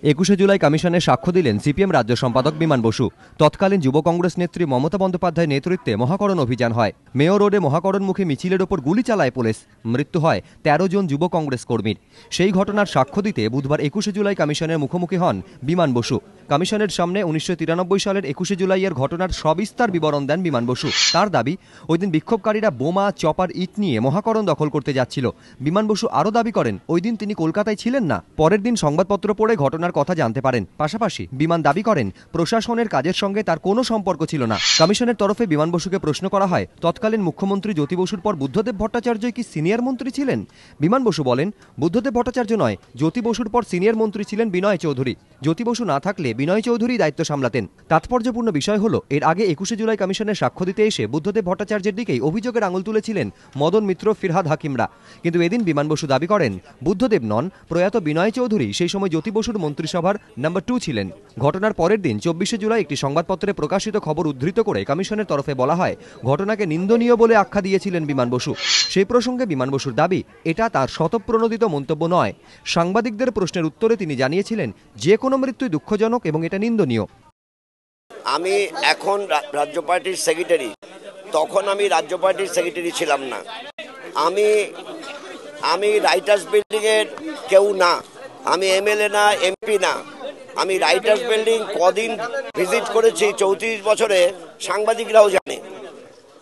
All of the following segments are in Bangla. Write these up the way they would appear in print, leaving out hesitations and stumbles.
21শে জুলাই কমিশনে সাক্ষ্য দিলেন সিপিএম রাজ্য সম্পাদক বিমান বসু। তৎকালীন যুব কংগ্রেস নেত্রী মমতা বন্দ্যোপাধ্যায়ের নেতৃত্বে মহাকরণ অভিযান হয়। মেয়র রোডে মহাকরণমুখী মিছিলের ওপর গুলি চালায় পুলিশ। মৃত্যু হয় 13 জন যুব কংগ্রেস কর্মীর। সেই ঘটনার সাক্ষ্য দিতে বুধবার 21শে জুলাই কমিশনের মুখোমুখি হন বিমান বসু। কমিশনের সামনে 1993 সালের 21শে জুলাইয়ের ঘটনার সবিস্তার বিবরণ দেন বিমান বসু। তার দাবি, ওই দিন বিক্ষোভকারীরা বোমা, চপার, ইট নিয়ে মহাকরণ দখল করতে যাচ্ছিল। বিমান বসু আরও দাবি করেন, ওই দিন তিনি কলকাতায় ছিলেন না। পরের দিন সংবাদপত্র পড়ে ঘটনার কথা জানতে পারেন। পাশাপাশি বিমান দাবি করেন, প্রশাসনের কাজের সঙ্গে তার কোনো সম্পর্ক ছিল না। কমিশনের তরফে বিমান বসুকে প্রশ্ন করা হয়, তৎকালীন মুখ্যমন্ত্রী জ্যোতি বসুর পর বুদ্ধদেব ভট্টাচার্যই কি সিনিয়র মন্ত্রী ছিলেন? বিমান বসু বলেন, বুদ্ধদেব ভট্টাচার্য নয়, জ্যোতি বসুর পর সিনিয়র মন্ত্রী ছিলেন বিনয় চৌধুরী। জ্যোতি বসু না থাকলে বিনয় চৌধুরী দায়িত্ব সামলাতেন। তাৎপর্যপূর্ণ বিষয় হলো, এর আগে 21শে জুলাই কমিশনের সাক্ষ্য দিতে এসে বুদ্ধদেব ভট্টাচার্যের দিকেই অভিযোগের আঙুল তুলেছিলেন মদন মিত্র, ফিরহাদ হাকিমরা। কিন্তু এদিন বিমান বসু দাবি করেন, বুদ্ধদেব নন, প্রয়াত বিনয় চৌধুরী সেই সময় জ্যোতি বসুর মন্ত্রিসভার নাম্বার 2 ছিলেন। ঘটনার পরের দিন 24শে জুলাই একটি সংবাদপত্রে প্রকাশিত খবর উদ্ধৃত করে কমিশনের তরফে বলা হয়, ঘটনাকে নিন্দনীয় বলে আখ্যা দিয়েছিলেন বিমান বসু। সেই প্রসঙ্গে বিমান বসুর দাবি, এটা তার স্বতঃপ্রণোদিত মন্তব্য নয়। সাংবাদিকদের প্রশ্নের উত্তরে তিনি জানিয়েছিলেন, যে কোনো মৃত্যুই দুঃখজনক এবং এটা নিন্দনীয়। আমি এখন রাজ্য পার্টির সেক্রেটারি, তখন আমি রাজ্য পার্টির সেক্রেটারি ছিলাম না। আমি রাইটার্স বিল্ডিংয়ের কেউ না, আমি এমএলএ না, এমপি না। আমি রাইটার্স বিল্ডিং কদিন ভিজিট করেছি 34 বছরে, সাংবাদিকরাও জানে।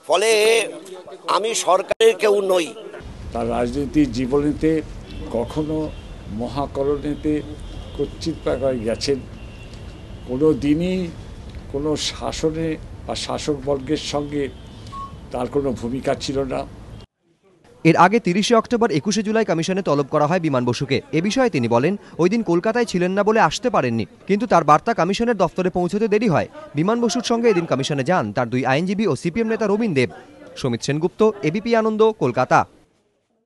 ফলে আমি সরকারের কেউ নই। তার রাজনীতির জীবনীতে কখনো মহাকরণেতে কর্তৃত্বায় গেছেন, কোনো দিনই কোনো শাসনে বা শাসকবর্গের সঙ্গে তার কোনো ভূমিকা ছিল না। এর আগে 30শে অক্টোবর 21শে জুলাই কমিশনে তলব করা হয় বিমান বসুকে। এ বিষয়ে তিনি বলেন, ওই দিন কলকাতায় ছিলেন না বলে আসতে পারেননি, কিন্তু তার বার্তা কমিশনের দফতরে পৌঁছতে দেরি হয়। বিমান বসুর সঙ্গে এদিন কমিশনে যান তার 2 আইনজীবী ও সিপিএম নেতা রবীন দেব। সমিত সেনগুপ্ত, এবিপি আনন্দ, কলকাতা।